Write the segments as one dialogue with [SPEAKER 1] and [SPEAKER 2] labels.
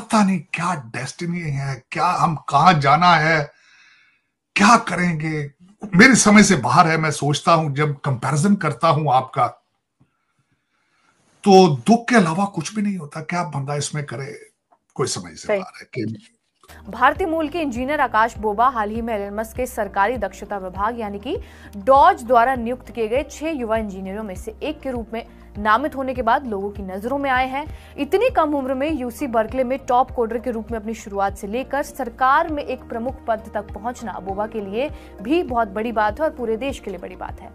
[SPEAKER 1] पता नहीं क्या डेस्टिनी है, क्या हम कहां जाना है, क्या करेंगे, मेरे समय से बाहर है। मैं सोचता हूं, जब कंपैरिजन करता हूं आपका, तो दुख के अलावा कुछ भी नहीं होता। क्या बंदा इसमें करे, कोई समझ से बाहर है कि
[SPEAKER 2] भारतीय मूल के इंजीनियर आकाश बोबा हाल ही में एलन मस्क के सरकारी दक्षता विभाग यानी कि डॉज द्वारा नियुक्त किए गए 6 युवा इंजीनियरों में से एक के रूप में नामित होने के बाद लोगों की नजरों में आए हैं। इतनी कम उम्र में यूसी बर्कले में टॉप कोडर के रूप में अपनी शुरुआत से लेकर सरकार में एक प्रमुख पद तक पहुंचना बोबा के लिए भी बहुत बड़ी बात है और पूरे देश के लिए बड़ी बात है।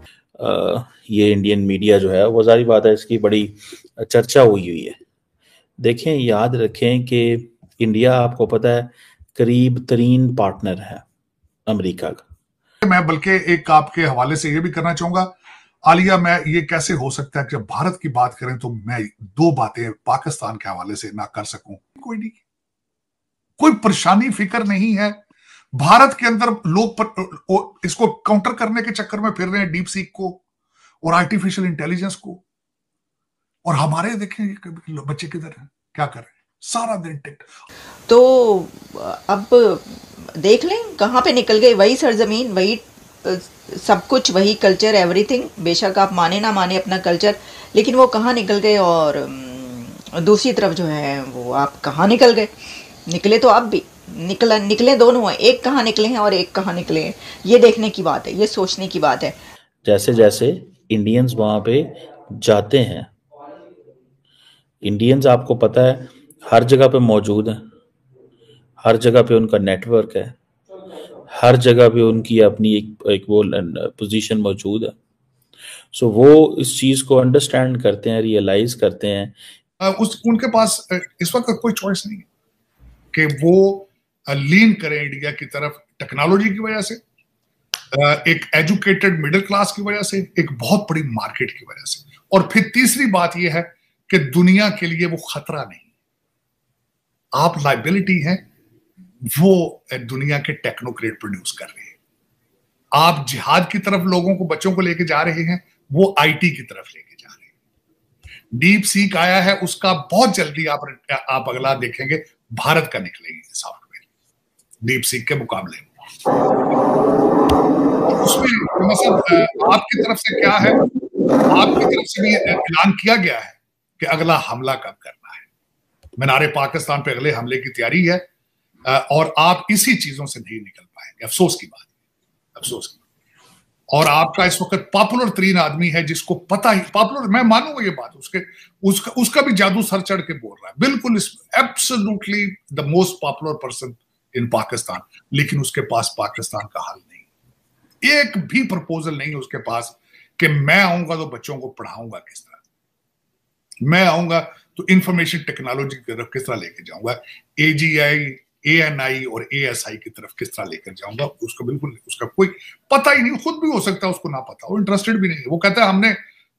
[SPEAKER 3] ये इंडियन मीडिया जो है वो जारी बात है इसकी बड़ी चर्चा हुई है। देखें, याद रखें कि इंडिया, आपको पता है, करीब तरीन पार्टनर है अमेरिका का।
[SPEAKER 1] मैं बल्कि एक आपके हवाले से ये भी करना चाहूंगा, आलिया, मैं ये कैसे हो सकता है कि जब भारत की बात करें तो मैं 2 बातें पाकिस्तान के हवाले से ना कर सकूं। कोई नहीं, कोई परेशानी फिक्र नहीं है। भारत के अंदर लोग इसको काउंटर करने के चक्कर में फिर रहे हैं, डीप सीक को और आर्टिफिशियल इंटेलिजेंस को। और हमारे देखें बच्चे किधर हैं, क्या कर रहे हैं, सारा दिन टिक।
[SPEAKER 4] तो अब देख लें कहाँ पे निकल गए, वही सरजमीन, वही सब कुछ, वही कल्चर, एवरीथिंग। बेशक आप माने ना माने अपना कल्चर, लेकिन वो कहाँ निकल गए। और दूसरी तरफ जो है वो आप कहाँ निकल गए। निकले तो आप भी निकले दोनों हैं, एक कहाँ निकले हैं और एक कहाँ निकले हैं। ये देखने की बात है, ये सोचने की बात है।
[SPEAKER 3] जैसे जैसे इंडियंस वहां पे जाते हैं, इंडियंस आपको पता है हर जगह पे मौजूद है, हर जगह पे उनका नेटवर्क है, हर जगह पे उनकी अपनी एक वो पोजीशन मौजूद है। सो वो इस चीज को अंडरस्टैंड करते हैं, रियलाइज करते हैं।
[SPEAKER 1] उनके पास इस वक्त कोई चॉइस नहीं है कि वो लीन करें इंडिया की तरफ, टेक्नोलॉजी की वजह से, एक एजुकेटेड मिडिल क्लास की वजह से, एक बहुत बड़ी मार्केट की वजह से, और फिर तीसरी बात यह है कि दुनिया के लिए वो खतरा नहीं। आप लाइबिलिटी हैं, वो दुनिया के टेक्नोक्रेट प्रोड्यूस कर रहे हैं। आप जिहाद की तरफ लोगों को, बच्चों को लेके जा रहे हैं, वो आईटी की तरफ लेके जा रहे हैं। डीप सीक आया है, उसका बहुत जल्दी आप अगला देखेंगे, भारत का निकलेगी सॉफ्टवेयर डीप सीक के मुकाबले में। उसमें मतलब आपकी तरफ से क्या है, आपकी तरफ से भी ऐलान किया गया है कि अगला हमला कब करना है। मीनारे पाकिस्तान पे अगले हमले की तैयारी है, और आप इसी चीजों से नहीं निकल पाएंगे। अफसोस की बात, अफसोस की। और आपका इस वक्त पॉपुलर तरीन आदमी है जिसको पता ही, पॉपुलर, मैं मानूंगा ये बात, उसका भी जादू सर चढ़ के बोल रहा है, बिल्कुल absolutely the most popular person in Pakistan, लेकिन उसके पास पाकिस्तान का हल नहीं। एक भी प्रपोजल नहीं है उसके पास कि मैं आऊंगा तो बच्चों को पढ़ाऊंगा किस तरह, मैं आऊंगा तो इंफॉर्मेशन टेक्नोलॉजी की तरफ किस तरह लेके जाऊंगा, एजीआई, एएनआई और एएसआई की तरफ किस तरह लेकर जाऊंगा, उसको बिल्कुल, उसका कोई पता ही नहीं। खुद भी हो सकता है उसको ना पता हो, इंटरेस्टेड भी नहीं है। वो कहता है हमने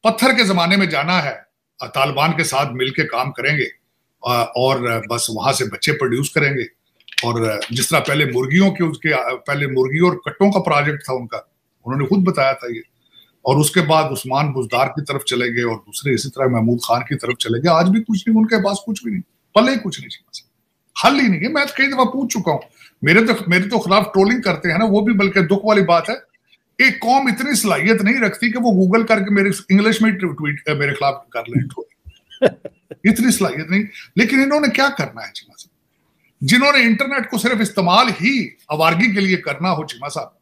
[SPEAKER 1] पत्थर के जमाने में जाना है, तालिबान के साथ मिलकर काम करेंगे और बस वहां से बच्चे प्रोड्यूस करेंगे। और जिस तरह पहले मुर्गियों के, उसके पहले मुर्गी और कट्टों का प्रोजेक्ट था उनका, उन्होंने खुद बताया था ये। और उसके बाद उस्मान बुजदार की तरफ चले गए और दूसरे इसी तरह महमूद खान की तरफ चले गए। आज भी कुछ नहीं, उनके पास कुछ भी नहीं, पले कुछ नहीं, हल ही नहीं है। मैं कई दफा पूछ चुका हूं, मेरे तो खिलाफ ट्रोलिंग करते हैं ना, वो भी बल्कि दुख वाली बात है। एक कौम इतनी सलाहियत नहीं रखती कि वो गूगल करके मेरे इंग्लिश में ट्वीट मेरे खिलाफ कर लें ट्रोलिंग। इतनी सलाहियत नहीं। लेकिन इन्होंने क्या करना है चीमा साहब, जिन्होंने इंटरनेट को सिर्फ इस्तेमाल ही आवारगी के लिए करना हो, चीमा साहब,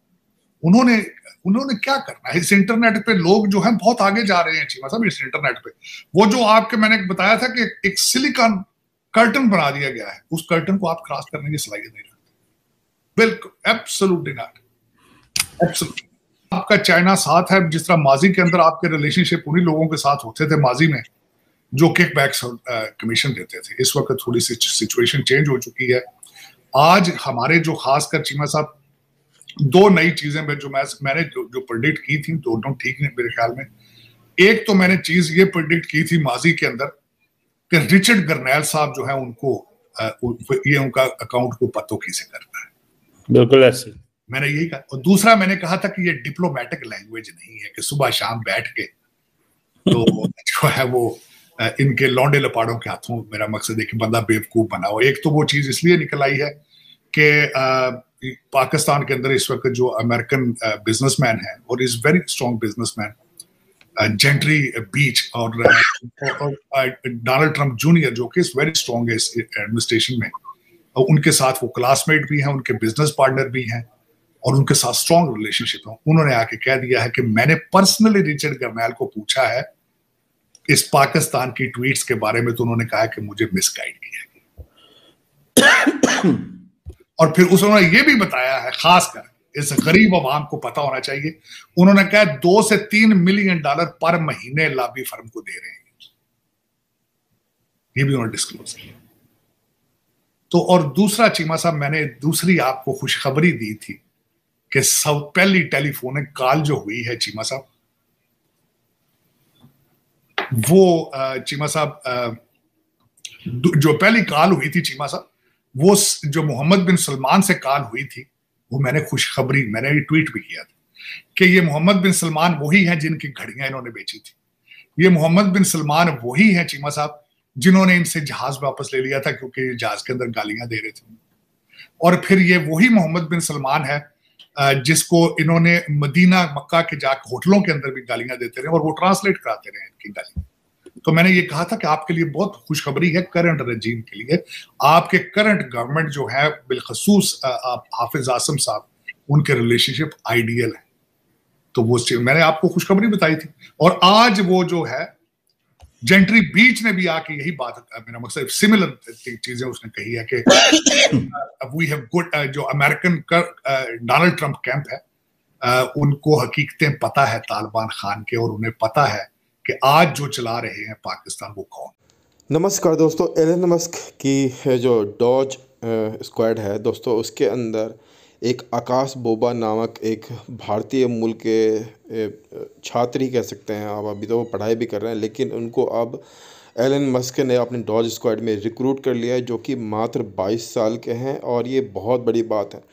[SPEAKER 1] उन्होंने क्या करना है। इस इंटरनेट पे लोग जो है बहुत आगे जा रहे हैं चीमा साहब। इस इंटरनेट पे वो जो आपके, मैंने बताया था कि एक सिलिकॉन कर्टन बना दिया गया है, उस कर्टन को आप क्रॉस करने की सलाहियत नहीं रखते, बिल्कुल, एब्सोल्युटली नॉट, एब्सोल्युटली। आपका चाइना साथ है, जिस तरह माजी के अंदर आपके रिलेशनशिप उन्हीं लोगों के साथ होते थे माजी में जो किकबैक्स कमीशन देते थे। इस वक्त थोड़ी सी सिचुएशन चेंज हो चुकी है। आज हमारे जो खासकर चीमा साहब 2 नई चीजें में जो मैंने जो प्रेडिक्ट की थी, दोनों ठीक नहीं मेरे ख्याल में। एक तो मैंने चीज ये प्रेडिक्ट की थी माजी के अंदर कि रिचर्ड गरनैल साहब जो है उनको ये उनका अकाउंट को पतों से करना है,
[SPEAKER 3] बिल्कुल ऐसे
[SPEAKER 1] मैंने यही कहा। और दूसरा मैंने कहा था कि ये डिप्लोमेटिक लैंग्वेज नहीं है कि सुबह शाम बैठ के तो जो है वो इनके लौंडे लपाड़ों के हाथों, मेरा मकसद है कि बंदा बेवकूफ बना हो। एक तो वो चीज इसलिए निकल आई है कि पाकिस्तान के अंदर इस वक्त जो अमेरिकन बिजनेसमैन है और is very strong businessman gentry बीच और डोनाल्ड ट्रंप जूनियर जो कि वेरी स्ट्रॉन्ग है इस एडमिनिस्ट्रेशन में, और उनके साथ वो क्लासमेट भी हैं, उनके बिजनेस पार्टनर भी हैं और उनके साथ स्ट्रॉन्ग रिलेशनशिप है। उन्होंने आके कह दिया है कि मैंने पर्सनली रिचर्ड गर्नैल को पूछा है इस पाकिस्तान की ट्वीट्स के बारे में, तो उन्होंने कहा कि मुझे मिसगाइड किया गया। और फिर उन्होंने ये भी बताया है, खासकर इस गरीब आवाम को पता होना चाहिए, उन्होंने कहा 2 से 3 मिलियन डॉलर पर महीने लॉबी फर्म को दे रहे हैं, ये भी उन्होंने डिस्क्लोज किया। तो और दूसरा चीमा साहब, मैंने दूसरी आपको खुशखबरी दी थी कि सब पहली टेलीफोनिक कॉल जो हुई है चीमा साहब, वो चीमा साहब जो पहली कॉल हुई थी चीमा साहब, वो जो मोहम्मद बिन सलमान से कॉल हुई थी, वो मैंने खुशखबरी, मैंने ट्वीट भी किया था कि ये मोहम्मद बिन सलमान वही हैं जिनकी घड़ियां इन्होंने बेची थी। ये मोहम्मद बिन सलमान वही हैं चीमा साहब जिन्होंने इनसे जहाज वापस ले लिया था क्योंकि जहाज के अंदर गालियां दे रहे थे। और फिर ये वही मोहम्मद बिन सलमान है जिसको इन्होंने मदीना मक्का के जाकर होटलों के अंदर भी गालियां देते रहे और वो ट्रांसलेट कराते रहे इनकी गालियां। तो मैंने ये कहा था कि आपके लिए बहुत खुशखबरी है, करंट रजीम के लिए, आपके करंट गवर्नमेंट जो है बिलखसूस हाफिज आसम साहब, उनके रिलेशनशिप आइडियल है। तो वो मैंने आपको खुशखबरी बताई थी। और आज वो जो है जेंट्री बीच ने भी आके यही बात, मेरा मकसद सिमिलर चीजें उसने कही है कि वी हैव गुड, जो अमेरिकन डोनाल्ड ट्रंप कैंप है उनको हकीकतें पता है तालिबान खान के, और उन्हें पता है कि आज जो चला रहे हैं पाकिस्तान वो कौन।
[SPEAKER 5] नमस्कार दोस्तों, एलन मस्क की जो डॉज स्क्वाड है दोस्तों, उसके अंदर एक आकाश बोबा नामक एक भारतीय मूल के छात्र ही कह सकते हैं आप, अभी तो वो पढ़ाई भी कर रहे हैं, लेकिन उनको अब एलन मस्क ने अपने डॉज स्क्वाड में रिक्रूट कर लिया है, जो कि मात्र 22 साल के हैं, और ये बहुत बड़ी बात है।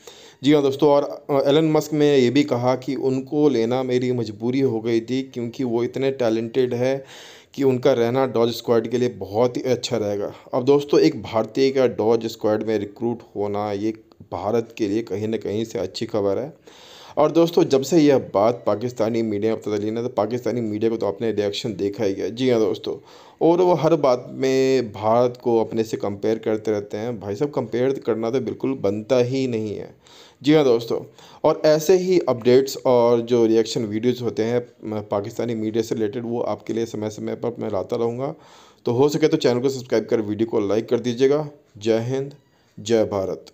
[SPEAKER 5] जी हाँ दोस्तों, और एलन मस्क ने ये भी कहा कि उनको लेना मेरी मजबूरी हो गई थी, क्योंकि वो इतने टैलेंटेड है कि उनका रहना डॉज स्क्वाड के लिए बहुत ही अच्छा रहेगा। अब दोस्तों, एक भारतीय का डॉज स्क्वाड में रिक्रूट होना, ये भारत के लिए कहीं ना कहीं से अच्छी खबर है। और दोस्तों, जब से यह बात पाकिस्तानी मीडिया में पता चली ना, तो पाकिस्तानी मीडिया को तो आपने रिएक्शन देखा ही है। जी हाँ दोस्तों, और वो हर बात में भारत को अपने से कंपेयर करते रहते हैं। भाई साहब, कंपेयर करना तो बिल्कुल बनता ही नहीं है। जी हाँ दोस्तों, और ऐसे ही अपडेट्स और जो रिएक्शन वीडियोज़ होते हैं पाकिस्तानी मीडिया से रिलेटेड, वो आपके लिए समय समय पर मैं लाता रहूँगा। तो हो सके तो चैनल को सब्सक्राइब कर वीडियो को लाइक कर दीजिएगा। जय हिंद, जय भारत।